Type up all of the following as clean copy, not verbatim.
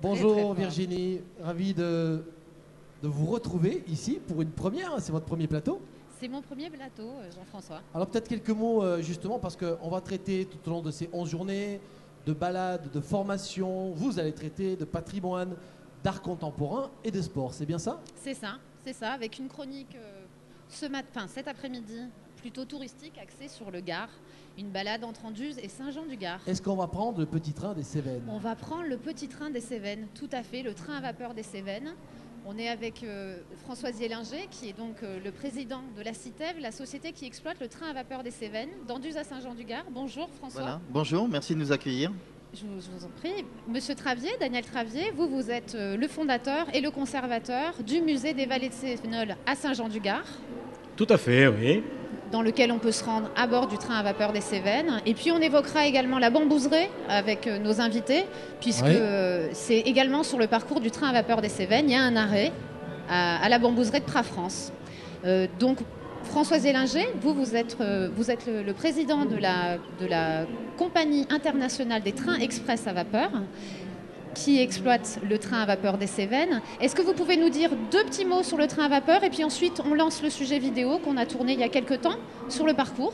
Bonjour très fort. Virginie, ravi de vous retrouver ici pour une première, c'est votre premier plateau. C'est mon premier plateau, Jean-François. Alors peut-être quelques mots justement parce qu'on va traiter tout au long de ces 11 journées de balades, de formation, vous allez traiter de patrimoine, d'art contemporain et de sport, c'est bien ça? C'est ça, avec une chronique cet après-midi, plutôt touristique, axée sur le Gard, une balade entre Anduze et Saint-Jean-du-Gard. Est-ce qu'on va prendre le petit train des Cévennes? On va prendre le petit train des Cévennes, tout à fait, le train à vapeur des Cévennes. On est avec François Zélinger, qui est donc le président de la CITEV, la société qui exploite le train à vapeur des Cévennes, d'Anduze à Saint-Jean-du-Gard. Bonjour François. Voilà. Bonjour, merci de nous accueillir. Je vous en prie. Monsieur Travier, Daniel Travier, vous êtes le fondateur et le conservateur du musée des Vallées de Cévenol à Saint-Jean-du-Gard. Tout à fait, oui. Dans lequel on peut se rendre à bord du train à vapeur des Cévennes. Et puis on évoquera également la bambouseraie avec nos invités, puisque c'est également sur le parcours du train à vapeur des Cévennes, il y a un arrêt à la bambouseraie de Pras-France. Donc François Zélinger, vous êtes le président de la compagnie internationale des trains express à vapeur, qui exploite le train à vapeur des Cévennes. Est-ce que vous pouvez nous dire deux petits mots sur le train à vapeur et puis ensuite on lance le sujet vidéo qu'on a tourné il y a quelques temps sur le parcours?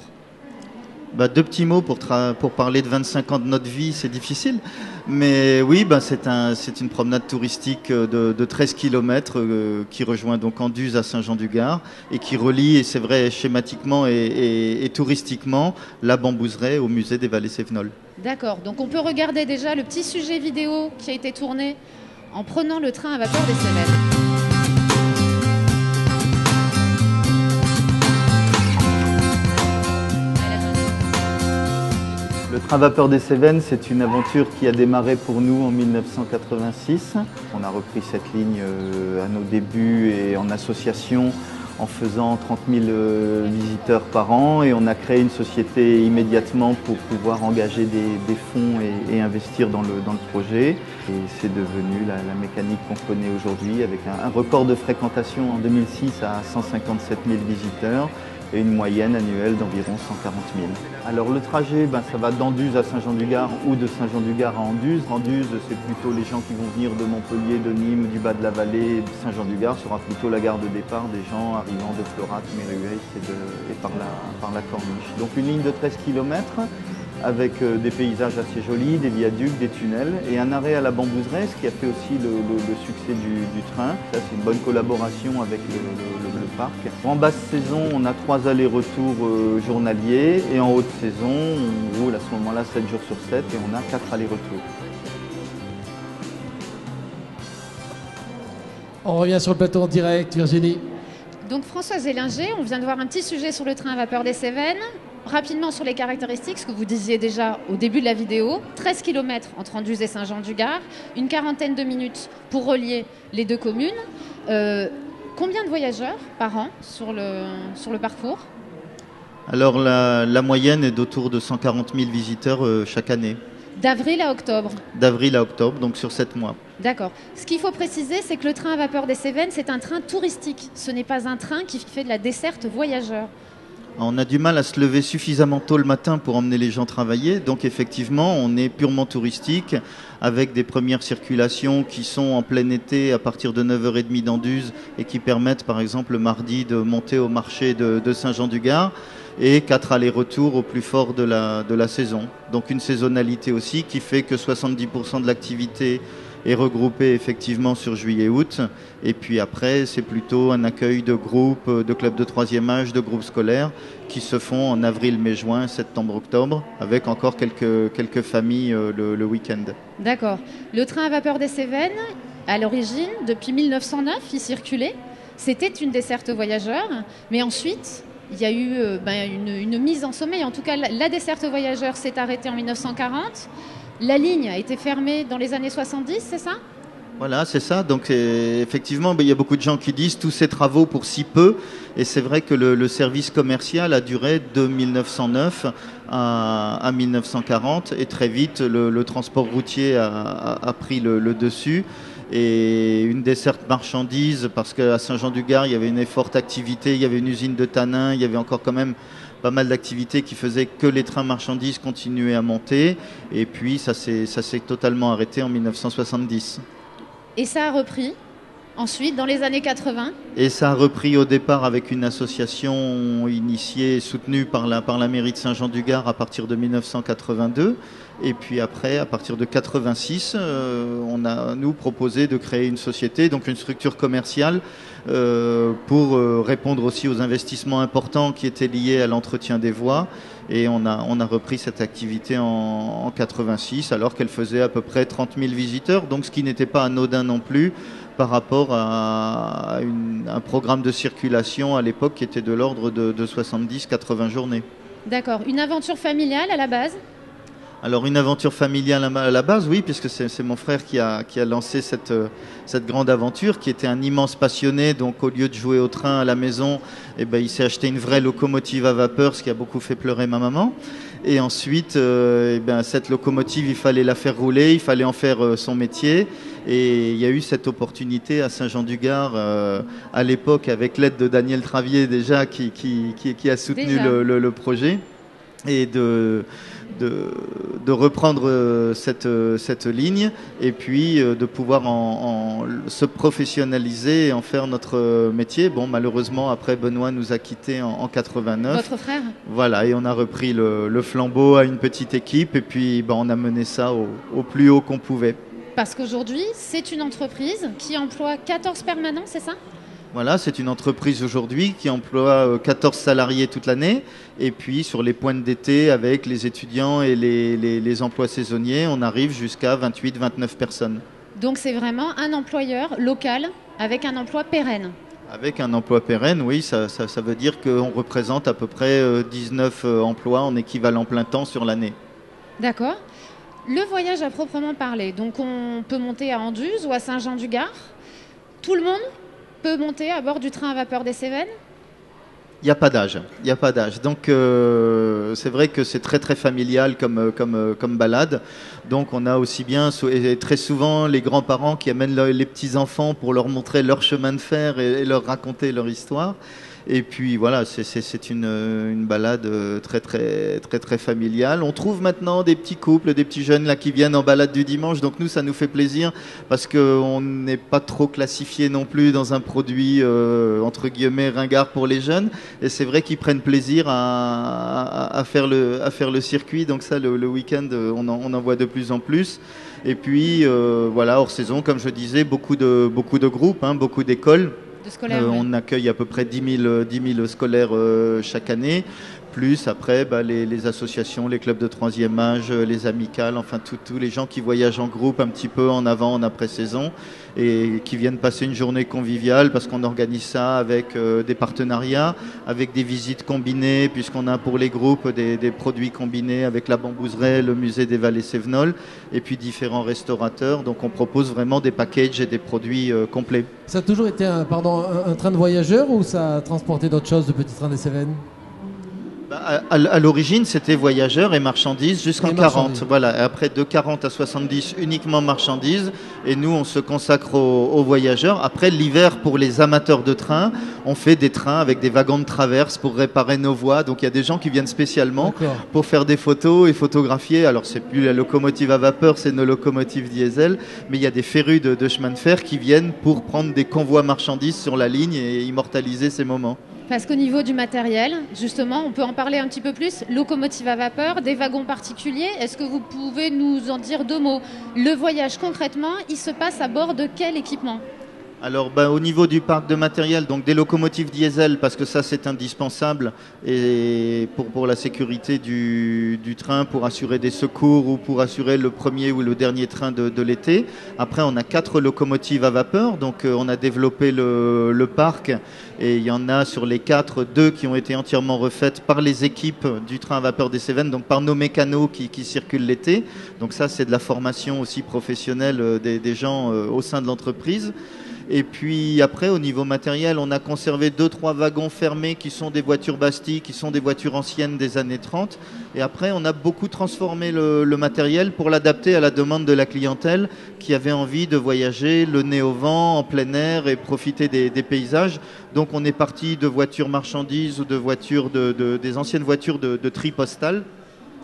Deux petits mots pour parler de 25 ans de notre vie, c'est difficile. Mais oui, c'est une promenade touristique de 13 km qui rejoint donc Anduze à Saint-Jean-du-Gard et qui relie, et c'est vrai, schématiquement et touristiquement, la bambouseraie au musée des Vallées Cévenol. D'accord, donc on peut regarder déjà le petit sujet vidéo qui a été tourné en prenant le train à vapeur des Cévennes. Le train vapeur des Cévennes, c'est une aventure qui a démarré pour nous en 1986. On a repris cette ligne à nos débuts et en association en faisant 30 000 visiteurs par an, et on a créé une société immédiatement pour pouvoir engager des fonds et investir dans le projet. Et c'est devenu la mécanique qu'on connaît aujourd'hui avec un record de fréquentation en 2006 à 157 000 visiteurs et une moyenne annuelle d'environ 140 000. Alors le trajet, ça va d'Anduze à Saint-Jean-du-Gard ou de Saint-Jean-du-Gard à Anduze. Anduze, c'est plutôt les gens qui vont venir de Montpellier, de Nîmes, du bas de la vallée. Saint-Jean-du-Gard sera plutôt la gare de départ des gens arrivant de Florac, Méruès et par la Corniche. Donc une ligne de 13 km avec des paysages assez jolis, des viaducs, des tunnels et un arrêt à la bambouseraie, ce qui a fait aussi le succès du train. Ça, c'est une bonne collaboration avec le parc. En basse saison, on a 3 allers-retours journaliers et en haute saison, on roule à ce moment-là 7 jours sur 7 et on a 4 allers-retours. On revient sur le plateau en direct, Virginie. Donc François Zélinger, on vient de voir un petit sujet sur le train à vapeur des Cévennes. Rapidement sur les caractéristiques, ce que vous disiez déjà au début de la vidéo, 13 km entre Anduze et Saint-Jean-du-Gard, une quarantaine de minutes pour relier les deux communes. Combien de voyageurs par an sur le parcours? Alors la moyenne est d'autour de 140 000 visiteurs chaque année. D'avril à octobre? D'avril à octobre, donc sur 7 mois. D'accord. Ce qu'il faut préciser, c'est que le train à vapeur des Cévennes, c'est un train touristique. Ce n'est pas un train qui fait de la desserte voyageurs. On a du mal à se lever suffisamment tôt le matin pour emmener les gens travailler. Donc effectivement, on est purement touristique avec des premières circulations qui sont en plein été à partir de 9h30 d'Anduze et qui permettent par exemple le mardi de monter au marché de Saint-Jean-du-Gard et 4 allers-retours au plus fort de la saison. Donc une saisonnalité aussi qui fait que 70% de l'activité est regroupé effectivement sur juillet-août. Et puis après, c'est plutôt un accueil de groupes, de clubs de 3e âge, de groupes scolaires qui se font en avril, mai, juin, septembre, octobre, avec encore quelques familles le week-end. D'accord. Le train à vapeur des Cévennes, à l'origine, depuis 1909, il circulait. C'était une desserte voyageurs, mais ensuite, il y a eu une mise en sommeil. En tout cas, la desserte voyageurs s'est arrêtée en 1940. La ligne a été fermée dans les années 70, c'est ça? Voilà, c'est ça. Donc effectivement, il y a beaucoup de gens qui disent tous ces travaux pour si peu. Et c'est vrai que le service commercial a duré de 1909 à 1940. Et très vite, le transport routier a pris le dessus. Et une desserte marchandise, parce qu'à Saint-Jean-du-Gard, il y avait une forte activité, il y avait une usine de tanin, il y avait encore quand même pas mal d'activités qui faisaient que les trains marchandises continuaient à monter. Et puis ça s'est totalement arrêté en 1970. Et ça a repris ensuite dans les années 80. Et ça a repris au départ avec une association initiée et soutenue par la mairie de Saint-Jean-du-Gard à partir de 1982. Et puis après, à partir de 86, on a nous proposé de créer une société, donc une structure commerciale pour répondre aussi aux investissements importants qui étaient liés à l'entretien des voies. Et on a repris cette activité en 86, alors qu'elle faisait à peu près 30 000 visiteurs, donc ce qui n'était pas anodin non plus par rapport à un programme de circulation à l'époque qui était de l'ordre de 70-80 journées. D'accord. Une aventure familiale à la base ? Alors une aventure familiale à la base, oui, puisque c'est mon frère qui a lancé cette grande aventure, qui était un immense passionné. Donc au lieu de jouer au train à la maison, eh ben, il s'est acheté une vraie locomotive à vapeur, ce qui a beaucoup fait pleurer ma maman. Et ensuite, eh ben, cette locomotive, il fallait la faire rouler, il fallait en faire son métier. Et il y a eu cette opportunité à Saint-Jean-du-Gard, à l'époque, avec l'aide de Daniel Travier déjà, qui a soutenu le projet. Et de reprendre cette ligne et puis de pouvoir se professionnaliser et en faire notre métier. Bon, malheureusement, après, Benoît nous a quittés en 89. Votre frère ? Voilà, et on a repris le flambeau à une petite équipe et puis on a mené ça au plus haut qu'on pouvait. Parce qu'aujourd'hui, c'est une entreprise qui emploie 14 permanents, c'est ça ? Voilà, c'est une entreprise aujourd'hui qui emploie 14 salariés toute l'année. Et puis sur les pointes d'été, avec les étudiants et les emplois saisonniers, on arrive jusqu'à 28-29 personnes. Donc c'est vraiment un employeur local avec un emploi pérenne. Avec un emploi pérenne, oui, ça veut dire qu'on représente à peu près 19 emplois en équivalent plein temps sur l'année. D'accord. Le voyage à proprement parler, donc on peut monter à Anduze ou à Saint-Jean-du-Gard. Tout le monde peut monter à bord du train à vapeur des Cévennes ? Il n'y a pas d'âge. Donc c'est vrai que c'est très très familial comme balade. Donc on a aussi bien et très souvent les grands-parents qui amènent les petits-enfants pour leur montrer leur chemin de fer et leur raconter leur histoire. Et puis voilà, c'est une balade très très très très familiale. On trouve maintenant des petits couples, des petits jeunes là qui viennent en balade du dimanche. Donc nous, ça nous fait plaisir parce qu'on n'est pas trop classifié non plus dans un produit entre guillemets ringard pour les jeunes. Et c'est vrai qu'ils prennent plaisir à faire le circuit. Donc ça, le week-end, on en voit de plus en plus. Et puis voilà, hors saison, comme je disais, beaucoup de groupes, beaucoup d'écoles. On accueille à peu près 10 000 scolaires chaque année, plus après les associations, les clubs de troisième âge, les amicales, enfin tous les gens qui voyagent en groupe un petit peu en avant, en après-saison et qui viennent passer une journée conviviale parce qu'on organise ça avec des partenariats, avec des visites combinées puisqu'on a pour les groupes des produits combinés avec la Bambouseraie, le musée des Vallées Cévenols et puis différents restaurateurs. Donc on propose vraiment des packages et des produits complets. Ça a toujours été un train de voyageurs ou ça a transporté d'autres choses, le petit train des Cévennes ? À l'origine, c'était voyageurs et marchandises jusqu'en 40. Voilà. Et après, de 40 à 70, uniquement marchandises. Et nous, on se consacre aux voyageurs. Après, l'hiver, pour les amateurs de train, on fait des trains avec des wagons de traverse pour réparer nos voies. Donc, il y a des gens qui viennent spécialement pour faire des photos et photographier. Alors, c'est plus la locomotive à vapeur, c'est nos locomotives diesel. Mais il y a des férus de chemin de fer qui viennent pour prendre des convois marchandises sur la ligne et immortaliser ces moments. Parce qu'au niveau du matériel, justement, on peut en parler un petit peu plus. Locomotive à vapeur, des wagons particuliers. Est-ce que vous pouvez nous en dire deux mots ? Le voyage, concrètement, il se passe à bord de quel équipement ? Alors au niveau du parc de matériel, donc des locomotives diesel parce que ça c'est indispensable et pour la sécurité du train, pour assurer des secours ou pour assurer le premier ou le dernier train de l'été. Après on a 4 locomotives à vapeur, donc on a développé le parc et il y en a sur les 4, 2 qui ont été entièrement refaites par les équipes du train à vapeur des Cévennes, donc par nos mécanos qui circulent l'été. Donc ça c'est de la formation aussi professionnelle des gens au sein de l'entreprise. Et puis après, au niveau matériel, on a conservé 2-3 wagons fermés qui sont des voitures Bastille, qui sont des voitures anciennes des années 30. Et après, on a beaucoup transformé le matériel pour l'adapter à la demande de la clientèle qui avait envie de voyager le nez au vent, en plein air et profiter des paysages. Donc on est parti de voitures marchandises ou de voitures des anciennes voitures de tri postal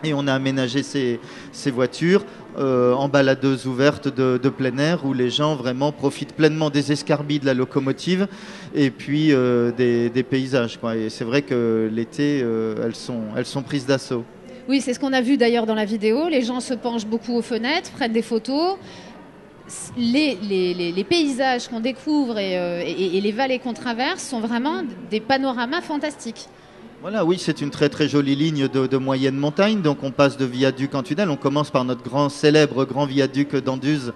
Et on a aménagé ces voitures en baladeuse ouverte de plein air où les gens vraiment profitent pleinement des escarbilles de la locomotive et puis des paysages, quoi. Et c'est vrai que l'été, elles sont prises d'assaut. Oui, c'est ce qu'on a vu d'ailleurs dans la vidéo. Les gens se penchent beaucoup aux fenêtres, prennent des photos. Les paysages qu'on découvre et les vallées qu'on traverse sont vraiment des panoramas fantastiques. Voilà, oui, c'est une très très jolie ligne de moyenne montagne. Donc on passe de viaduc en tunnel. On commence par notre célèbre grand viaduc d'Anduze,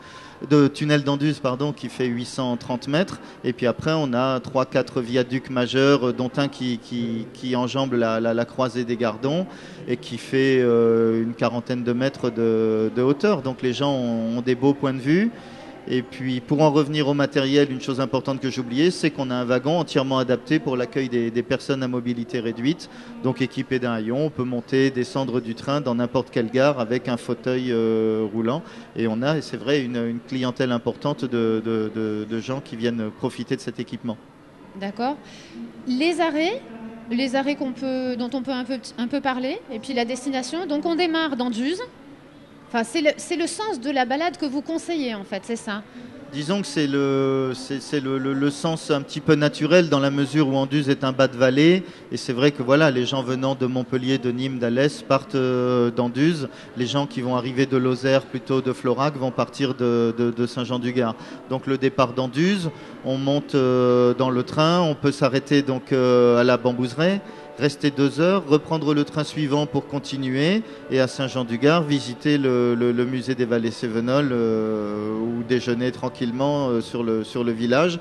de tunnel d'Anduze, pardon, qui fait 830 mètres. Et puis après, on a 3-4 viaducs majeurs, dont un qui enjambe la croisée des Gardons et qui fait une quarantaine de mètres de hauteur. Donc les gens ont des beaux points de vue. Et puis, pour en revenir au matériel, une chose importante que j'oubliais, c'est qu'on a un wagon entièrement adapté pour l'accueil des personnes à mobilité réduite, donc équipé d'un haillon. On peut monter, descendre du train dans n'importe quelle gare avec un fauteuil roulant. Et on a, c'est vrai, une clientèle importante de gens qui viennent profiter de cet équipement. D'accord. Les arrêts dont on peut un peu parler, et puis la destination. Donc, on démarre d'Anduze. Enfin, c'est le sens de la balade que vous conseillez, en fait, c'est ça? Disons que c'est le sens un petit peu naturel dans la mesure où Anduze est un bas de vallée. Et c'est vrai que voilà, les gens venant de Montpellier, de Nîmes, d'Alès partent d'Anduze. Les gens qui vont arriver de Lozère, plutôt de Florac, vont partir de Saint-Jean-du-Gard. Donc le départ d'Anduze, on monte dans le train, on peut s'arrêter donc à la Bambouseraie, rester 2 heures, reprendre le train suivant pour continuer et à Saint-Jean-du-Gard visiter le musée des Vallées Cévenols ou déjeuner tranquillement sur le village.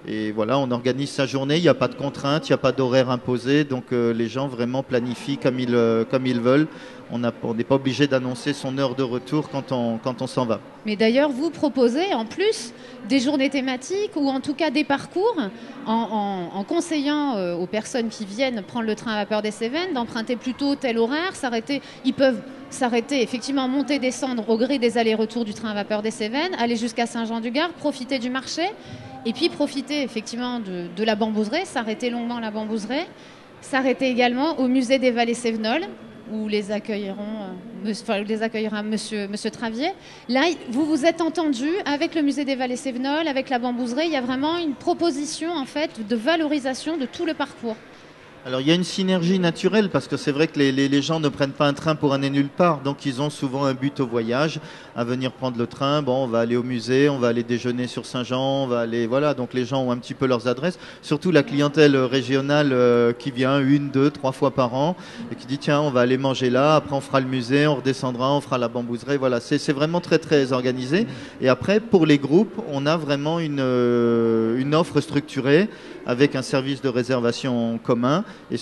Et voilà, on organise sa journée, il n'y a pas de contraintes, il n'y a pas d'horaire imposé, donc les gens vraiment planifient comme ils veulent. On n'est pas obligé d'annoncer son heure de retour quand on s'en va. Mais d'ailleurs, vous proposez en plus des journées thématiques ou en tout cas des parcours en conseillant aux personnes qui viennent prendre le train à vapeur des Cévennes d'emprunter plutôt tel horaire, s'arrêter. Ils peuvent s'arrêter, effectivement, monter, descendre au gré des allers-retours du train à vapeur des Cévennes, aller jusqu'à Saint-Jean-du-Gard, profiter du marché et puis profiter effectivement de la Bambouseraie, s'arrêter longuement à la Bambouseraie, s'arrêter également au musée des Vallées Cévenols, où les accueillera monsieur Travier. Là, vous vous êtes entendu avec le musée des Vallées Cévenols, avec la Bambouseraie. Il y a vraiment une proposition en fait de valorisation de tout le parcours. Alors il y a une synergie naturelle parce que c'est vrai que les gens ne prennent pas un train pour aller nulle part, donc ils ont souvent un but au voyage, à venir prendre le train. Bon, on va aller au musée, on va aller déjeuner sur Saint-Jean, on va aller, voilà, donc les gens ont un petit peu leurs adresses, surtout la clientèle régionale qui vient 1, 2, 3 fois par an et qui dit tiens, on va aller manger là, après on fera le musée, on redescendra, on fera la Bambouseraie, voilà, c'est vraiment très très organisé. Et après, pour les groupes, on a vraiment une offre structurée avec un service de réservation commun et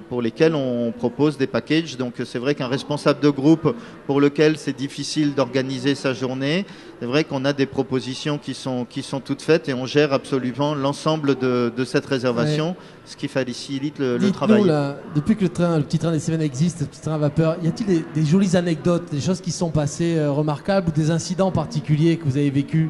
pour lesquels on propose des packages. Donc c'est vrai qu'un responsable de groupe pour lequel c'est difficile d'organiser sa journée, c'est vrai qu'on a des propositions qui sont toutes faites et on gère absolument l'ensemble de cette réservation, ouais. Ce qui facilite le travail. Là, depuis que le petit train des Cévennes existe, le petit train à vapeur, y a-t-il des jolies anecdotes, des choses qui sont passées remarquables ou des incidents particuliers que vous avez vécus?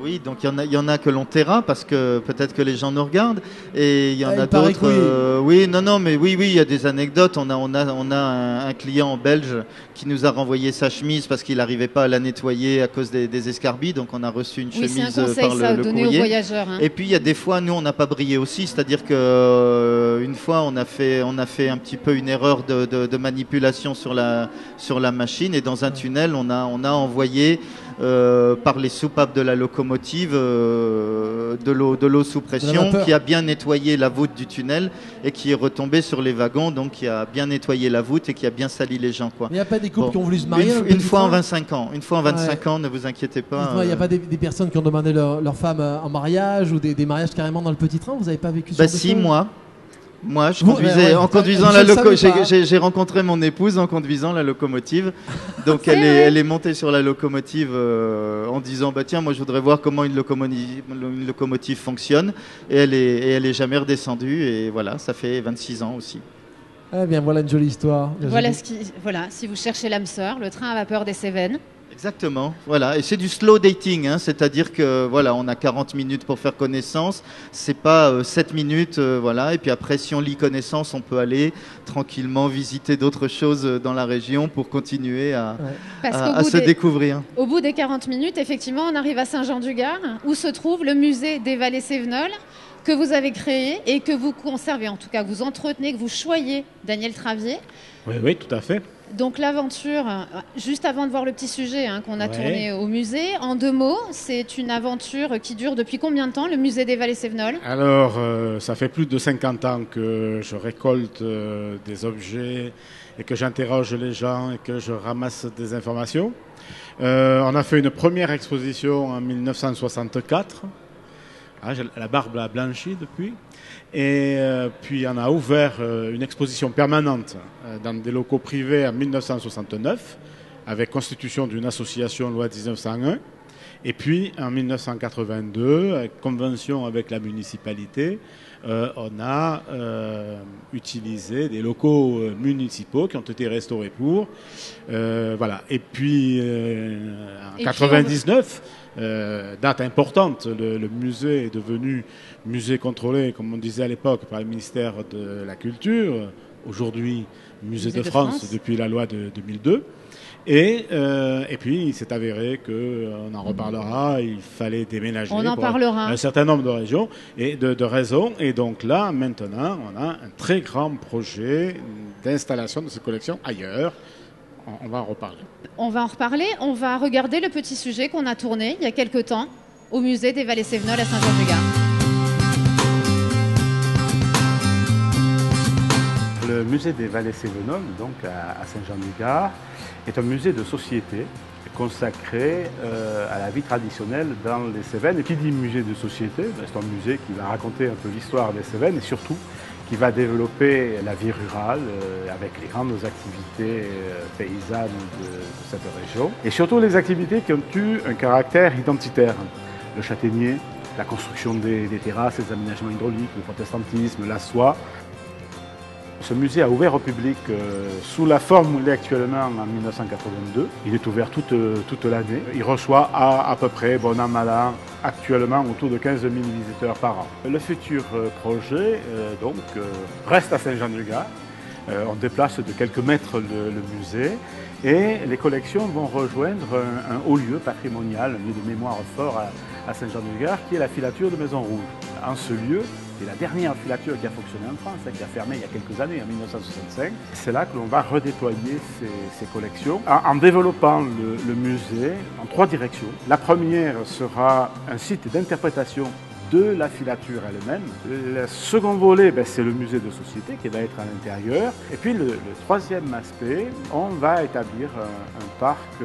Oui, donc il y en a que l'on taira parce que peut-être que les gens nous regardent et il y en a d'autres. Oui, mais il y a des anecdotes. On a un client belge qui nous a renvoyé sa chemise parce qu'il n'arrivait pas à la nettoyer à cause des escarbilles. Donc on a reçu une chemise c'est un conseil, par ça, le donné courrier. Aux voyageurs, hein. Et puis il y a des fois, nous on n'a pas brillé aussi, c'est-à-dire que une fois on a fait un petit peu une erreur de manipulation sur la machine et dans un tunnel on a envoyé par les soupapes de la locomotive de l'eau sous pression qui a bien nettoyé la voûte du tunnel et qui est retombée sur les wagons, donc qui a bien nettoyé la voûte et qui a bien sali les gens, quoi. Il n'y a pas des couples qui ont voulu se marier une fois en 25 ans. Une fois en 25 ans, ne vous inquiétez pas. Il n'y a pas des personnes qui ont demandé leur femme en mariage ou des mariages carrément dans le petit train? Vous n'avez pas vécu ça? Si, moi, je conduisais, en conduisant la j'ai rencontré mon épouse en conduisant la locomotive. Donc elle est montée sur la locomotive en disant tiens, moi je voudrais voir comment une locomotive fonctionne. Et elle est jamais redescendue. Et voilà, ça fait 26 ans aussi. Eh bien, voilà une jolie histoire. Voilà, si vous cherchez l'âme sœur, le train à vapeur des Cévennes. Exactement, voilà, et c'est du slow dating, hein, c'est-à-dire que voilà, on a 40 minutes pour faire connaissance, c'est pas 7 minutes, voilà, et puis après si on lit connaissance, on peut aller tranquillement visiter d'autres choses dans la région pour continuer à se découvrir. Au bout des 40 minutes, effectivement, on arrive à Saint-Jean-du-Gard, où se trouve le musée des Vallées Sévenols, que vous avez créé et que vous conservez, en tout cas que vous entretenez, que vous choyez, Daniel Travier. Oui, oui, tout à fait. Donc l'aventure, juste avant de voir le petit sujet qu'on a tourné au musée, en 2 mots, c'est une aventure qui dure depuis combien de temps, le musée des Vallées Sévenols? Alors, ça fait plus de 50 ans que je récolte des objets et que j'interroge les gens et que je ramasse des informations. On a fait une première exposition en 1964. La barbe a blanchi depuis. Et puis on a ouvert une exposition permanente dans des locaux privés en 1969 avec constitution d'une association loi 1901. Et puis en 1982, avec convention avec la municipalité, on a utilisé des locaux municipaux qui ont été restaurés pour. Voilà. Et puis en 1999, date importante, le musée est devenu musée contrôlé, comme on disait à l'époque, par le ministère de la Culture, aujourd'hui musée de France depuis la loi de 2002. Et puis, il s'est avéré qu'on en reparlera, il fallait déménager un certain nombre de régions et de raisons. Et donc là, maintenant, on a un très grand projet d'installation de cette collection ailleurs. On va en reparler. On va en reparler. On va regarder le petit sujet qu'on a tourné il y a quelque temps au musée des Vallées Sévenols à Saint-Jean-du-Gard. Le musée des Vallées Sévenols, donc à Saint-Jean-du-Gard, est un musée de société consacré à la vie traditionnelle dans les Cévennes. Et qui dit musée de société, c'est un musée qui va raconter un peu l'histoire des Cévennes et surtout qui va développer la vie rurale avec les grandes activités paysannes de cette région. Et surtout les activités qui ont eu un caractère identitaire. Le châtaignier, la construction des terrasses, les aménagements hydrauliques, le protestantisme, la soie. Ce musée a ouvert au public sous la forme où il est actuellement en 1982. Il est ouvert toute l'année. Il reçoit à peu près, bon an, mal an, actuellement autour de 15 000 visiteurs par an. Le futur projet reste à Saint-Jean-du-Gard. On déplace de quelques mètres le musée et les collections vont rejoindre un haut lieu patrimonial, un lieu de mémoire fort à Saint-Jean-du-Gard, qui est la filature de Maison Rouge. En ce lieu, c'est la dernière filature qui a fonctionné en France, qui a fermé il y a quelques années, en 1965. C'est là que l'on va redéployer ces collections en développant le musée en 3 directions. La première sera un site d'interprétation de la filature elle-même. Le second volet, c'est le musée de société qui va être à l'intérieur. Et puis le troisième aspect, on va établir un parc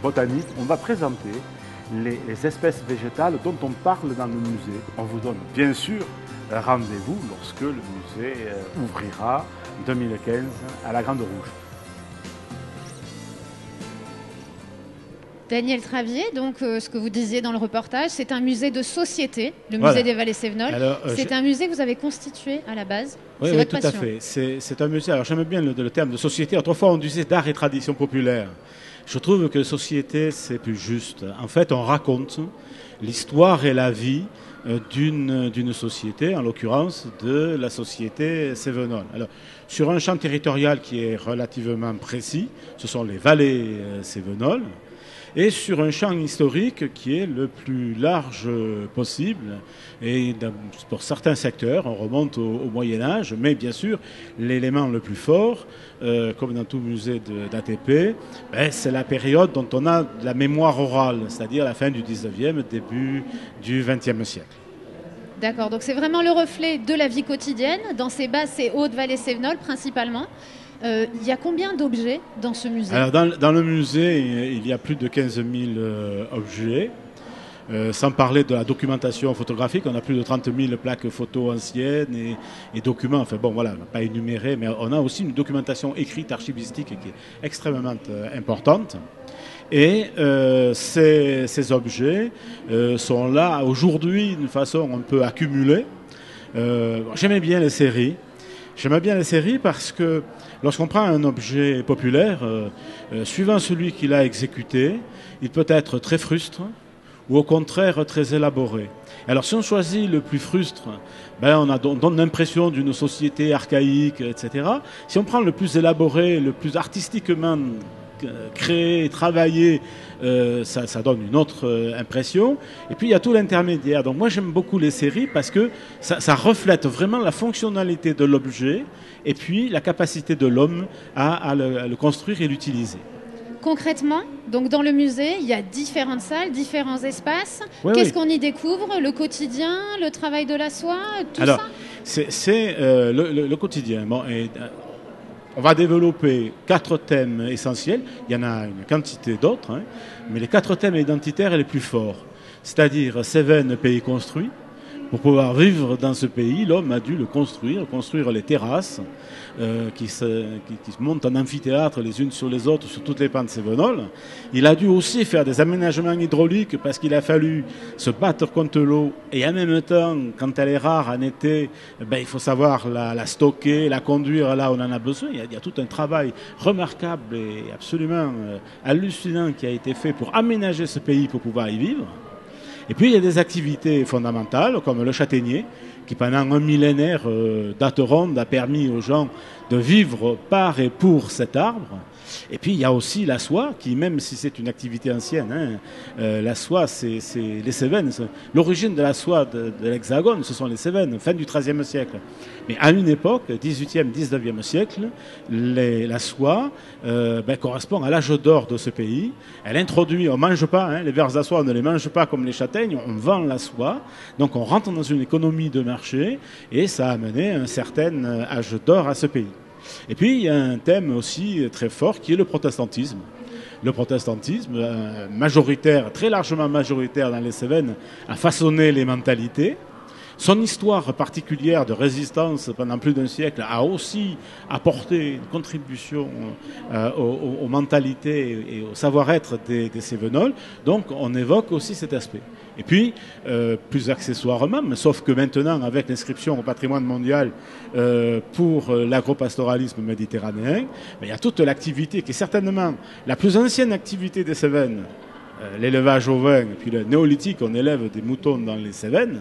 botanique. On va présenter les espèces végétales dont on parle dans le musée. On vous donne bien sûr rendez-vous lorsque le musée ouvrira en 2015 à la Grande Rouge. Daniel Travier, donc ce que vous disiez dans le reportage, c'est un musée de société, le musée des Vallées Sévenols. C'est un musée que vous avez constitué à la base. Oui, tout à fait. C'est un musée. Alors j'aime bien le terme de société. Autrefois, on disait d'art et tradition populaire. Je trouve que société, c'est plus juste. En fait, on raconte l'histoire et la vie d'une société, en l'occurrence de la société sévenole. Alors, sur un champ territorial qui est relativement précis, ce sont les vallées sévenoles, et sur un champ historique qui est le plus large possible. Et pour certains secteurs, on remonte au Moyen-Âge, mais bien sûr, l'élément le plus fort, comme dans tout musée d'ATP, c'est la période dont on a de la mémoire orale, c'est-à-dire la fin du 19e, début du 20e siècle. D'accord, donc c'est vraiment le reflet de la vie quotidienne, dans ces basses et hautes vallées sévenoles principalement. Il y a combien d'objets dans ce musée? Alors dans le musée, il y a plus de 15 000 objets, sans parler de la documentation photographique. On a plus de 30 000 plaques photos anciennes et documents. Enfin bon, voilà, on va pas énumérer, mais on a aussi une documentation écrite, archivistique, qui est extrêmement importante. Et ces objets sont là aujourd'hui d'une façon un peu accumulée. J'aimais bien les séries. J'aime bien les séries parce que lorsqu'on prend un objet populaire, suivant celui qui l'a exécuté, il peut être très frustre ou au contraire très élaboré. Alors si on choisit le plus frustre, on donne l'impression d'une société archaïque, etc. Si on prend le plus élaboré, le plus artistiquement créé, travaillé, ça donne une autre impression. Et puis il y a tout l'intermédiaire. Donc moi j'aime beaucoup les séries parce que ça reflète vraiment la fonctionnalité de l'objet et puis la capacité de l'homme à le construire et l'utiliser. Concrètement, donc dans le musée, il y a différentes salles, différents espaces. Oui, Qu'est-ce oui. qu'on y découvre? Le quotidien, le travail de la soie, tout Alors, ça? c'est le quotidien. Bon, on va développer 4 thèmes essentiels. Il y en a une quantité d'autres, hein, mais les 4 thèmes identitaires et les plus forts. C'est-à-dire Cévennes, pays construit. Pour pouvoir vivre dans ce pays, l'homme a dû le construire les terrasses qui se montent en amphithéâtre les unes sur les autres sur toutes les pentes cévenoles. Il a dû aussi faire des aménagements hydrauliques parce qu'il a fallu se battre contre l'eau et en même temps, quand elle est rare en été, il faut savoir la stocker, la conduire là où on en a besoin. Il y a tout un travail remarquable et absolument hallucinant qui a été fait pour aménager ce pays pour pouvoir y vivre. Et puis il y a des activités fondamentales comme le châtaignier qui pendant un millénaire date ronde a permis aux gens de vivre par et pour cet arbre. Et puis il y a aussi la soie qui, même si c'est une activité ancienne, la soie c'est les Cévennes. L'origine de la soie de l'Hexagone, ce sont les Cévennes, fin du XIIIe siècle. Mais à une époque, 18e, 19e siècle, la soie correspond à l'âge d'or de ce pays. Elle introduit, on ne mange pas, les vers à soie, on ne les mange pas comme les châtaignes, on vend la soie. Donc on rentre dans une économie de marché et ça a amené un certain âge d'or à ce pays. Et puis il y a un thème aussi très fort qui est le protestantisme. Le protestantisme, majoritaire, très largement majoritaire dans les Cévennes, a façonné les mentalités. Son histoire particulière de résistance pendant plus d'un siècle a aussi apporté une contribution aux mentalités et au savoir-être des Cévenols. Donc on évoque aussi cet aspect. Et puis, plus accessoirement, mais sauf que maintenant, avec l'inscription au patrimoine mondial pour l'agropastoralisme méditerranéen, il y a toute l'activité qui est certainement la plus ancienne activité des Cévennes, l'élevage ovin, et puis le néolithique, on élève des moutons dans les Cévennes,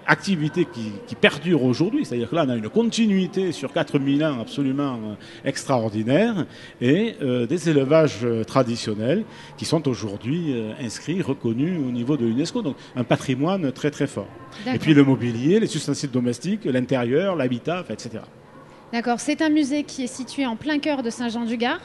activité qui perdure aujourd'hui, c'est-à-dire que là on a une continuité sur 4000 ans absolument extraordinaire et des élevages traditionnels qui sont aujourd'hui inscrits, reconnus au niveau de l'UNESCO, donc un patrimoine très très fort. D'accord. Et puis le mobilier, les ustensiles domestiques, l'intérieur, l'habitat, etc. D'accord, c'est un musée qui est situé en plein cœur de Saint-Jean-du-Gard,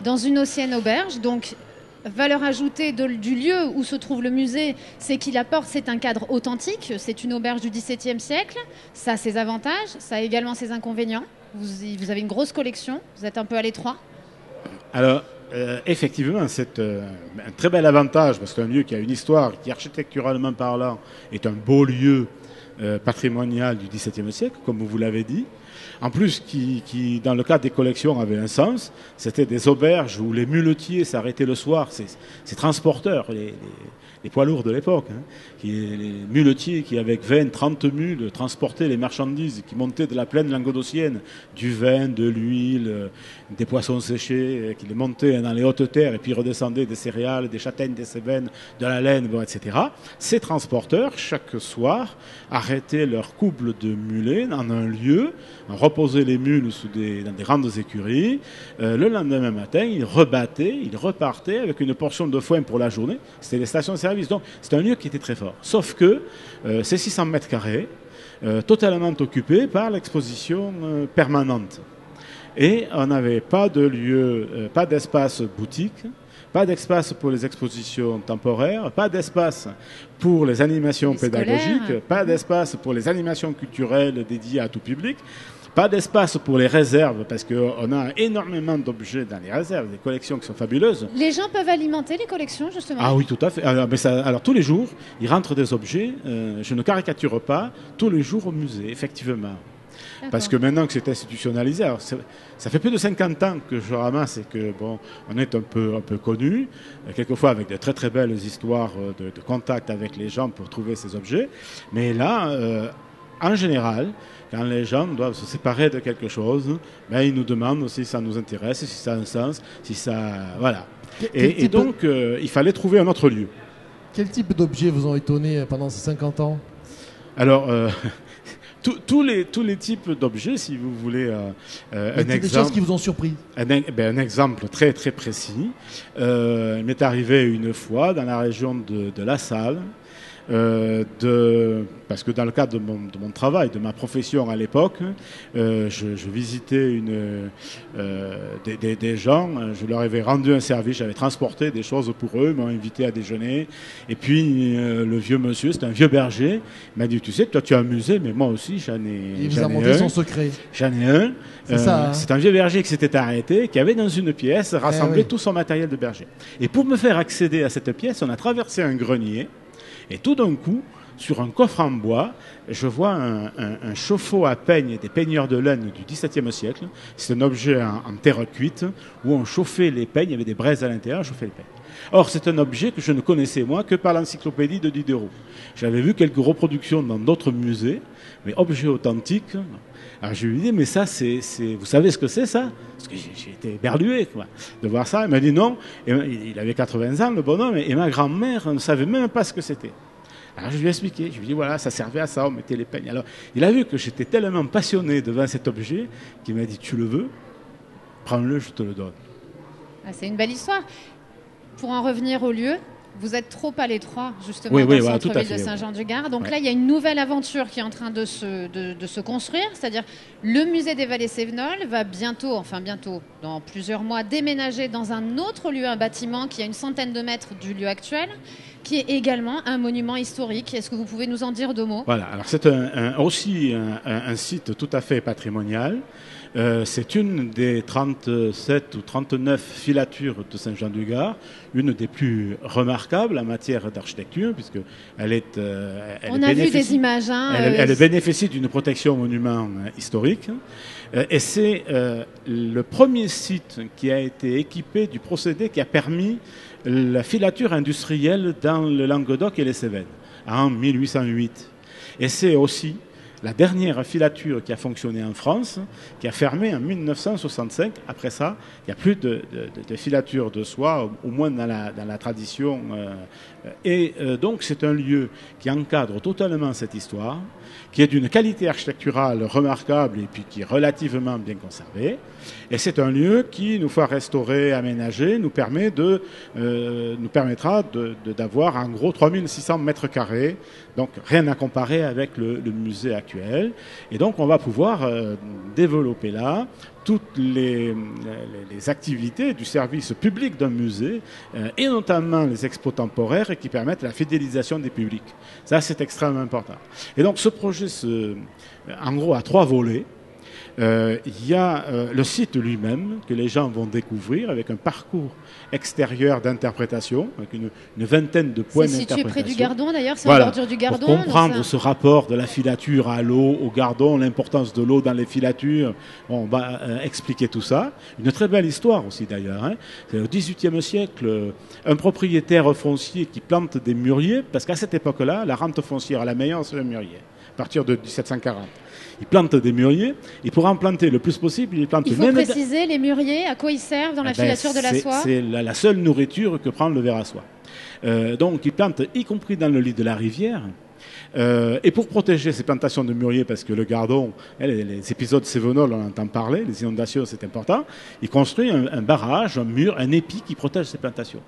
dans une ancienne auberge, donc valeur ajoutée du lieu où se trouve le musée, c'est qu'il apporte, c'est un cadre authentique, c'est une auberge du XVIIe siècle, ça a ses avantages, ça a également ses inconvénients. Vous avez une grosse collection, vous êtes un peu à l'étroit. Alors, effectivement, c'est un très bel avantage parce que c'est un lieu qui a une histoire, qui architecturalement parlant est un beau lieu patrimonial du XVIIe siècle, comme vous l'avez dit. En plus, qui dans le cadre des collections avait un sens, c'était des auberges où les muletiers s'arrêtaient le soir, ces transporteurs, les poids lourds de l'époque, les muletiers qui avec 20, 30 mules transportaient les marchandises qui montaient de la plaine languedocienne, du vin, de l'huile, des poissons séchés, qui les montaient dans les hautes terres et puis redescendaient des céréales, des châtaignes, des Cévennes, de la laine, etc. Ces transporteurs, chaque soir, arrêtaient leur couple de mulets dans un lieu, reposaient les mules dans des grandes écuries. Le lendemain matin, ils rebattaient, ils repartaient avec une portion de foin pour la journée. C'était les stations-service. Donc, c'est un lieu qui était très fort. Sauf que c'est 600 mètres carrés, totalement occupés par l'exposition permanente. Et on n'avait pas de lieu, pas d'espace boutique, pas d'espace pour les expositions temporaires, pas d'espace pour les animations pédagogiques, pas d'espace pour les animations culturelles dédiées à tout public, pas d'espace pour les réserves, parce qu'on a énormément d'objets dans les réserves, des collections qui sont fabuleuses. Les gens peuvent alimenter les collections, justement. Ah oui, tout à fait. Alors tous les jours, il rentre des objets, je ne caricature pas, tous les jours au musée, effectivement. D'accord. Parce que maintenant que c'est institutionnalisé, alors ça fait plus de 50 ans que je ramasse et que on est un peu connu, quelquefois avec de très très belles histoires de contact avec les gens pour trouver ces objets. Mais là, en général, quand les gens doivent se séparer de quelque chose, ben, ils nous demandent si ça nous intéresse, si ça a un sens, si ça... Voilà. Et donc, il fallait trouver un autre lieu. Quel type d'objets vous ont étonné pendant ces 50 ans? Alors, tous les types d'objets, si vous voulez un exemple. Des choses qui vous ont surpris. Un exemple très très précis. Il m'est arrivé une fois dans la région de La Salle, parce que dans le cadre de mon travail, de ma profession à l'époque, je visitais des gens, je leur avais rendu un service, j'avais transporté des choses pour eux, ils m'ont invité à déjeuner. Et puis le vieux monsieur, c'était un vieux berger, m'a dit, tu sais, toi tu as un musée, mais moi aussi j'en ai. Il vous a montré son secret. J'en ai un. C'est ça. Hein. C'est un vieux berger qui s'était arrêté, qui avait dans une pièce rassemblé tout son matériel de berger. Et pour me faire accéder à cette pièce, on a traversé un grenier. Et tout d'un coup, sur un coffre en bois, je vois un chauffe-eau à peigne, des peigneurs de laine du XVIIe siècle. C'est un objet en terre cuite où on chauffait les peignes, il y avait des braises à l'intérieur, on chauffait les peignes. Or, c'est un objet que je ne connaissais, moi, que par l'encyclopédie de Diderot. J'avais vu quelques reproductions dans d'autres musées, mais objet authentique. Alors je lui ai dit, mais ça, vous savez ce que c'est, ça? Parce que j'ai été éberlué, quoi, de voir ça. Il m'a dit non. Et il avait 80 ans, le bonhomme, et ma grand-mère ne savait même pas ce que c'était. Alors je lui ai expliqué. Je lui ai dit, voilà, ça servait à ça, on mettait les peignes. Alors il a vu que j'étais tellement passionné devant cet objet qu'il m'a dit, tu le veux? Prends-le, je te le donne. Ah, c'est une belle histoire. Pour en revenir au lieu, vous êtes trop à l'étroit, justement, oui, dans le voilà, centre-ville de Saint-Jean-du-Gard. Donc là, il y a une nouvelle aventure qui est en train de se construire, c'est-à-dire le musée des Vallées Cévenols va bientôt, dans plusieurs mois, déménager dans un autre lieu, un bâtiment qui est à une centaine de mètres du lieu actuel, qui est également un monument historique. Est-ce que vous pouvez nous en dire deux mots? Voilà, alors c'est aussi un site tout à fait patrimonial. C'est une des 37 ou 39 filatures de Saint-Jean-du-Gard, une des plus remarquables en matière d'architecture, puisqu'elle est... On a vu des images. Hein, elle bénéficie d'une protection monument historique. Et c'est le premier site qui a été équipé du procédé qui a permis la filature industrielle dans le Languedoc et les Cévennes, en 1808. Et c'est aussi la dernière filature qui a fonctionné en France, qui a fermé en 1965. Après ça, il n'y a plus de filature de soie, au moins dans la tradition. Donc c'est un lieu qui encadre totalement cette histoire, qui est d'une qualité architecturale remarquable et puis qui est relativement bien conservée. Et c'est un lieu qui, une fois restauré, aménagé, nous permettra d'avoir en gros 3600 mètres carrés, donc rien à comparer avec le musée actuel. Et donc on va pouvoir développer là toutes les activités du service public d'un musée, et notamment les expos temporaires qui permettent la fidélisation des publics. Ça, c'est extrêmement important. Et donc ce projet, en gros, a 3 volets. Il y a le site lui-même que les gens vont découvrir avec un parcours extérieur d'interprétation, avec une vingtaine de points d'interprétation. C'est situé près du Gardon d'ailleurs, c'est voilà. en bordure du Gardon. Pour comprendre ce rapport de la filature à l'eau, au Gardon, l'importance de l'eau dans les filatures, on va expliquer tout ça. Une très belle histoire aussi d'ailleurs. Hein. C'est au XVIIIe siècle, un propriétaire foncier qui plante des mûriers, parce qu'à cette époque-là, la rente foncière à la meilleure, c'est le mûrier, à partir de 1740. Il plante des mûriers, et pour en planter le plus possible, il plante... Il faut préciser, les mûriers, à quoi ils servent dans la filature de la soie? C'est la seule nourriture que prend le ver à soie. Donc il plante, y compris dans le lit de la rivière. Et pour protéger ces plantations de mûriers, parce que le Gardon, les épisodes cévenols, on entend parler, les inondations, c'est important, il construit un barrage, un mur, un épi qui protège ces plantations.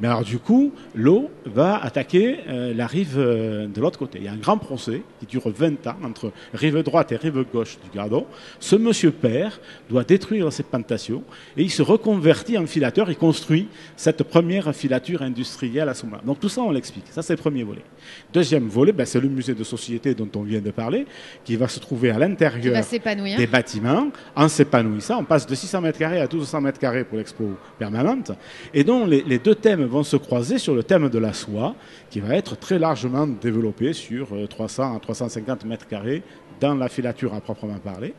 Mais alors du coup, l'eau va attaquer la rive de l'autre côté. Il y a un grand procès qui dure 20 ans entre rive droite et rive gauche du Gardon. Ce monsieur père doit détruire ces plantations et il se reconvertit en filateur. Il construit cette première filature industrielle à ce moment-là. Donc tout ça, on l'explique. Ça, c'est le premier volet. Deuxième volet, c'est le musée de société dont on vient de parler, qui va se trouver à l'intérieur des bâtiments. En s'épanouissant, on passe de 600 mètres carrés à 1200 mètres carrés pour l'expo permanente. Et donc les deux thèmes vont se croiser sur le thème de la soie, qui va être très largement développé sur 300 à 350 mètres carrés dans la filature à proprement parler.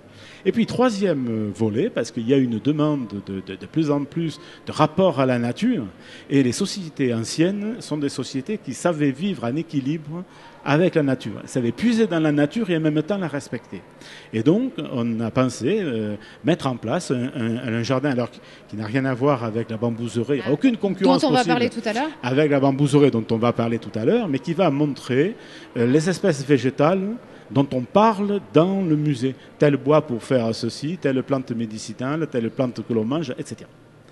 Et puis troisième volet, parce qu'il y a une demande de plus en plus de rapport à la nature, et les sociétés anciennes sont des sociétés qui savaient vivre en équilibre avec la nature. Ils savaient puiser dans la nature et en même temps la respecter. Et donc, on a pensé mettre en place un jardin alors qui n'a rien à voir avec la bambouserie. Il n'y a aucune concurrence dont on va possible parler tout à l'heure. avec la bambouserie dont on va parler tout à l'heure, mais qui va montrer les espèces végétales dont on parle dans le musée. Tel bois pour faire ceci, telle plante médicinale, telle plante que l'on mange, etc.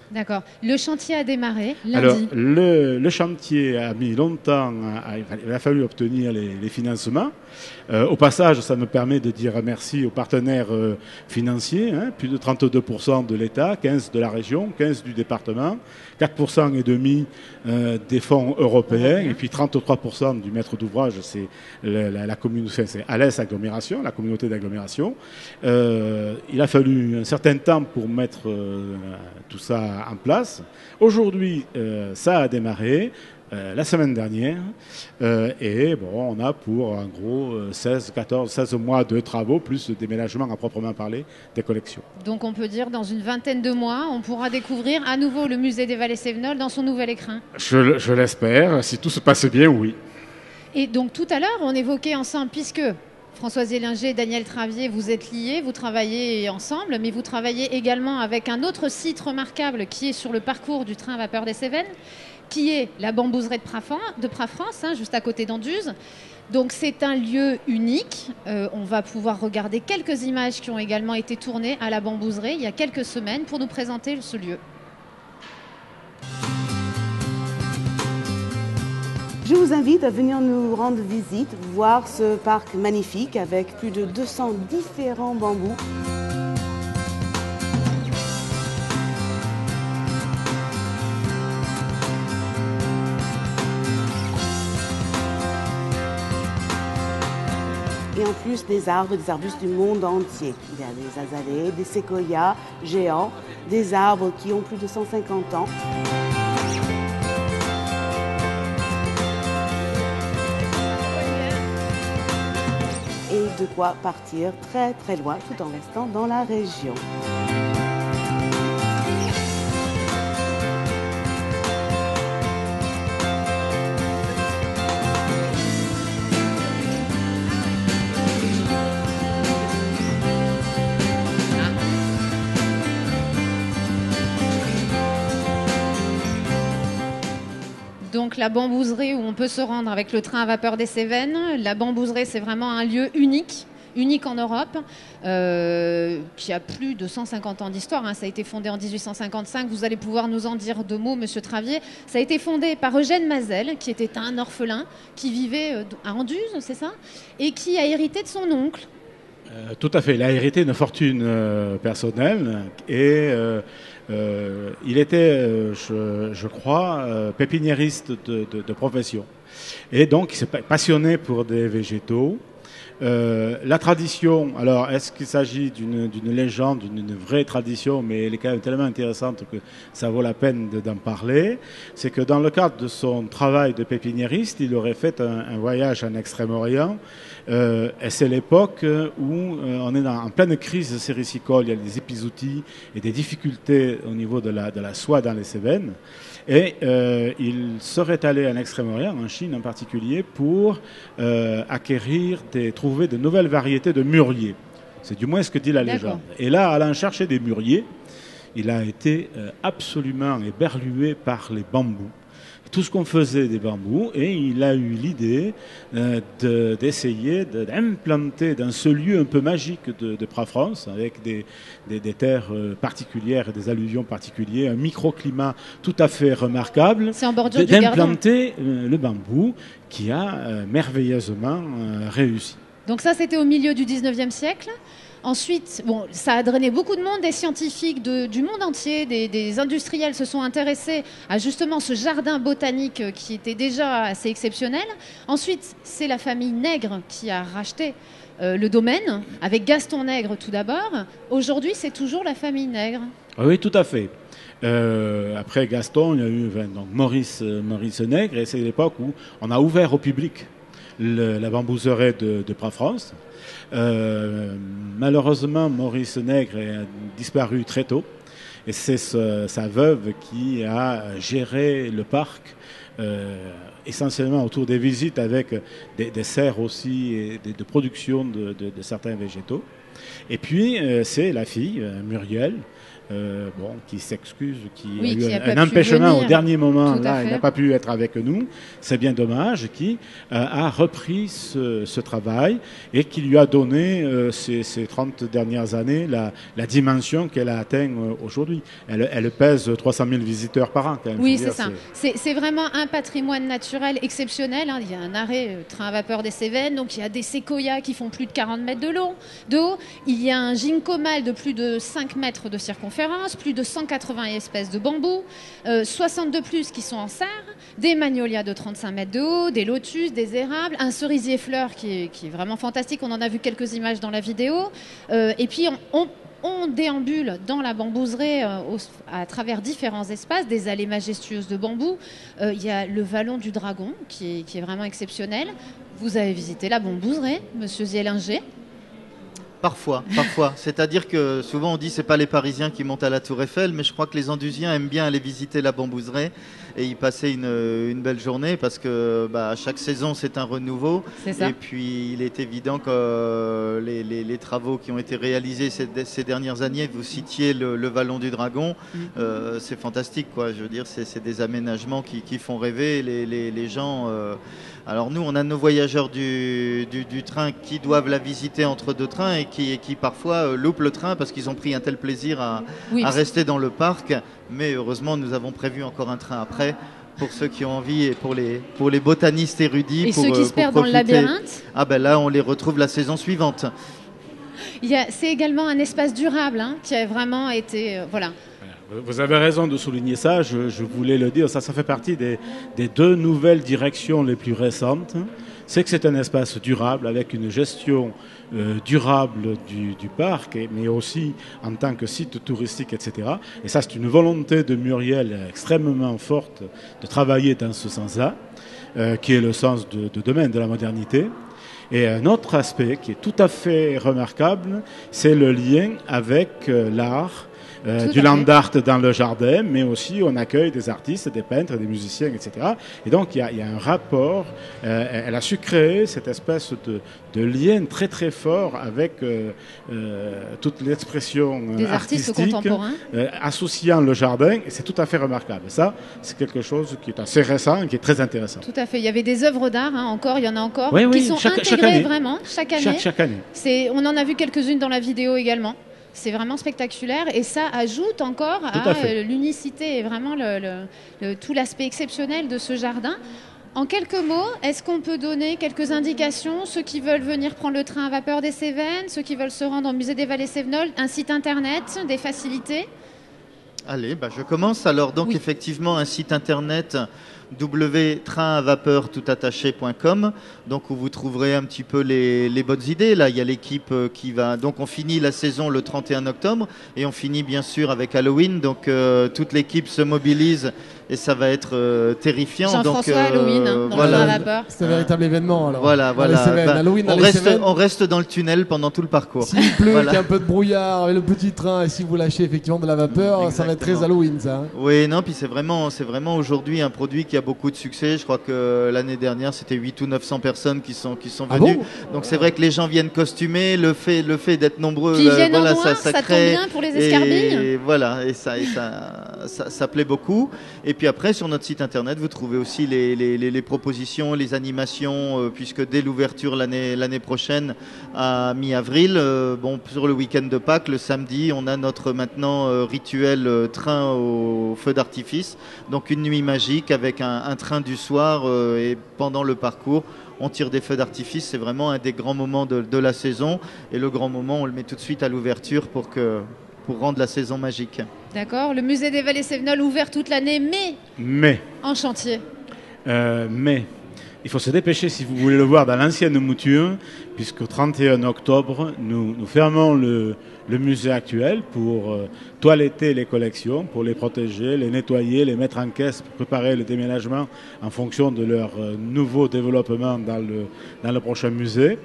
D'accord. Le chantier a démarré lundi. Alors, le chantier a mis longtemps, il a fallu obtenir les financements. Au passage, ça me permet de dire merci aux partenaires financiers, plus de 32% de l'État, 15% de la région, 15% du département, 4,5% des fonds européens, et puis 33% du maître d'ouvrage, c'est la communauté, c'est Alès Agglomération, la communauté d'agglomération. Il a fallu un certain temps pour mettre tout ça en place. Aujourd'hui, ça a démarré la semaine dernière et bon, on a pour en gros 16 mois de travaux plus de déménagement à proprement parler des collections. Donc on peut dire dans une vingtaine de mois, on pourra découvrir à nouveau le musée des Vallées Cévenols dans son nouvel écrin. Je l'espère, si tout se passe bien, oui. Et donc tout à l'heure, on évoquait ensemble, puisque Françoise Ellinger et Daniel Travier, vous êtes liés, vous travaillez ensemble, mais vous travaillez également avec un autre site remarquable qui est sur le parcours du train à vapeur des Cévennes, qui est la bambouserie de Prafrance, juste à côté d'Anduze. Donc c'est un lieu unique. On va pouvoir regarder quelques images qui ont également été tournées à la bambouserie il y a quelques semaines pour nous présenter ce lieu. Je vous invite à venir nous rendre visite, voir ce parc magnifique avec plus de 200 différents bambous. Et en plus des arbres et des arbustes du monde entier. Il y a des azalées, des séquoias géants, des arbres qui ont plus de 150 ans. Et de quoi partir très très loin tout en restant dans la région. Donc la bambouserie où on peut se rendre avec le train à vapeur des Cévennes. La bambouserie, c'est vraiment un lieu unique en Europe, qui a plus de 150 ans d'histoire. Ça a été fondé en 1855. Vous allez pouvoir nous en dire deux mots, Monsieur Travier. Ça a été fondé par Eugène Mazel, qui était un orphelin, qui vivait à Anduze, c'est ça, et qui a hérité de son oncle. Tout à fait. Il a hérité une fortune personnelle et il était, je crois, pépiniériste de profession. Et donc, il s'est passionné pour des végétaux. La tradition, alors est-ce qu'il s'agit d'une légende, d'une vraie tradition, mais elle est quand même tellement intéressante que ça vaut la peine d'en parler, c'est que dans le cadre de son travail de pépiniériste, il aurait fait un voyage en Extrême-Orient, et c'est l'époque où on est en pleine crise séricicole, il y a des épizooties et des difficultés au niveau de la soie dans les Cévennes. Et il serait allé en Extrême-Orient, en Chine en particulier, pour trouver de nouvelles variétés de mûriers. C'est du moins ce que dit la légende. Et là, allant chercher des mûriers, il a été absolument éberlué par les bambous. Tout ce qu'on faisait des bambous, et il a eu l'idée d'essayer d'implanter dans ce lieu un peu magique de Prafrance, avec des terres particulières et des alluvions particulières, un microclimat tout à fait remarquable, c'est en bordure du Gardon, d'implanter le bambou qui a merveilleusement réussi. Donc ça, c'était au milieu du 19e siècle. Ensuite, ça a drainé beaucoup de monde, des scientifiques du monde entier, des industriels se sont intéressés à justement ce jardin botanique qui était déjà assez exceptionnel. Ensuite, c'est la famille Nègre qui a racheté le domaine, avec Gaston Nègre tout d'abord. Aujourd'hui, c'est toujours la famille Nègre. Oui, tout à fait. Après Gaston, il y a eu donc Maurice Nègre, et c'est l'époque où on a ouvert au public la bambouserie de Prafrance. Malheureusement, Maurice Nègre a disparu très tôt. et c'est sa veuve qui a géré le parc essentiellement autour des visites avec des serres aussi et de production de certains végétaux. Et puis c'est la fille, Muriel, qui s'excuse, qui a eu un empêchement au dernier moment, là, il n'a pas pu être avec nous, c'est bien dommage, qui a repris ce travail et qui lui a donné ces 30 dernières années la dimension qu'elle a atteint aujourd'hui. Elle pèse 300 000 visiteurs par an quand même. Oui, c'est ça. C'est vraiment un patrimoine naturel exceptionnel, hein. Il y a un arrêt train à vapeur des Cévennes, donc il y a des séquoias qui font plus de 40 mètres de haut. Il y a un ginkgo mâle de plus de 5 mètres de circonférence, plus de 180 espèces de bambous, 62 plus qui sont en serre, des magnolias de 35 mètres de haut, des lotus, des érables, un cerisier fleur qui est vraiment fantastique, on en a vu quelques images dans la vidéo, et puis on déambule dans la bambouserie à travers différents espaces, des allées majestueuses de bambou. Il y a le vallon du dragon qui est vraiment exceptionnel. Vous avez visité la bambouserie, monsieur Zielinger? Parfois. C'est-à-dire que souvent on dit c'est pas les Parisiens qui montent à la Tour Eiffel, mais je crois que les Andusiens aiment bien aller visiter la bambouserie et y passer une belle journée parce que chaque saison c'est un renouveau. C'est ça. Et puis il est évident que les travaux qui ont été réalisés ces dernières années, vous citiez le Vallon du Dragon, c'est fantastique, quoi. Je veux dire, c'est des aménagements qui font rêver les gens. Alors nous, on a nos voyageurs du train qui doivent la visiter entre deux trains et qui parfois loupent le train parce qu'ils ont pris un tel plaisir à rester dans le parc. Mais heureusement, nous avons prévu encore un train après pour ceux qui ont envie et pour les botanistes érudits. Et ceux qui se perdent dans le labyrinthe? Ah ben là, on les retrouve la saison suivante. C'est également un espace durable qui a vraiment été... voilà. Vous avez raison de souligner ça, je voulais le dire, ça fait partie des deux nouvelles directions les plus récentes. C'est que c'est un espace durable avec une gestion durable du parc, mais aussi en tant que site touristique, etc. Et ça, c'est une volonté de Muriel extrêmement forte de travailler dans ce sens-là, qui est le sens de demain, de la modernité. Et un autre aspect qui est tout à fait remarquable, c'est le lien avec l'art, du land art dans le jardin, mais aussi on accueille des artistes, des peintres, des musiciens, etc. Et donc il y a un rapport, elle a su créer cette espèce de lien très très fort avec toute l'expression des artistes contemporains, associant le jardin, et c'est tout à fait remarquable. Ça, c'est quelque chose qui est assez récent et qui est très intéressant. Tout à fait, il y avait des œuvres d'art, il y en a encore, qui sont chaque intégrées année. vraiment, chaque année. On en a vu quelques-unes dans la vidéo également. C'est vraiment spectaculaire et ça ajoute encore à l'unicité et vraiment tout l'aspect exceptionnel de ce jardin. En quelques mots, est-ce qu'on peut donner quelques indications, ceux qui veulent venir prendre le train à vapeur des Cévennes, ceux qui veulent se rendre au musée des Vallées Cévenols, un site internet, des facilités? Allez, je commence alors. Donc effectivement, un site internet www.trainavapeurtoutattaché.com, donc où vous trouverez un petit peu les bonnes idées. Là, il y a l'équipe qui va... Donc on finit la saison le 31 octobre et on finit bien sûr avec Halloween. Donc toute l'équipe se mobilise et ça va être terrifiant. Jean-François Halloween dans le train à vapeur. C'est un véritable événement alors. Voilà. On reste dans le tunnel pendant tout le parcours. S'il pleut, qu'il y a un peu de brouillard avec le petit train et si vous lâchez effectivement de la vapeur, ça va être très Halloween ça. Oui, non, puis c'est vraiment aujourd'hui un produit qui a beaucoup de succès. Je crois que l'année dernière, c'était 800 ou 900 personnes qui sont venues. Donc c'est vrai que les gens viennent costumés. Le fait d'être nombreux, ça crée... tombe bien pour les escarbilles. Et ça plaît beaucoup. Et puis après, sur notre site internet, vous trouvez aussi les propositions, les animations, puisque dès l'ouverture l'année prochaine, à mi-avril, sur le week-end de Pâques, le samedi, on a notre maintenant rituel train au feu d'artifice. Donc une nuit magique avec un train du soir et pendant le parcours, on tire des feux d'artifice. C'est vraiment un des grands moments de la saison. Et le grand moment, on le met tout de suite à l'ouverture pour rendre la saison magique. D'accord. Le musée des Vallées Cévenols ouvert toute l'année, mais en chantier. Mais il faut se dépêcher si vous voulez le voir dans l'ancienne mouture, puisqu'au 31 octobre, nous fermons le musée actuel pour toiletter les collections, pour les protéger, les nettoyer, les mettre en caisse pour préparer le déménagement en fonction de leur nouveau développement dans le prochain musée.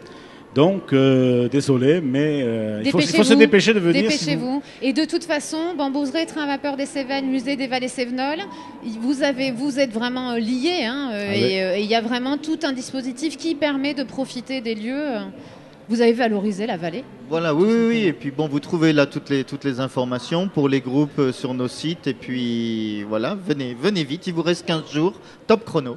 Donc, désolé, mais il faut se dépêcher de venir. Dépêchez-vous. Et de toute façon, Bambouzeret, train à vapeur des Cévennes, musée des Vallées Cévenols, vous êtes vraiment liés. Et il y a vraiment tout un dispositif qui permet de profiter des lieux. Vous avez valorisé la vallée. Voilà, oui. Et puis bon, vous trouvez là toutes les informations pour les groupes sur nos sites. Et puis voilà, venez vite, il vous reste 15 jours, top chrono.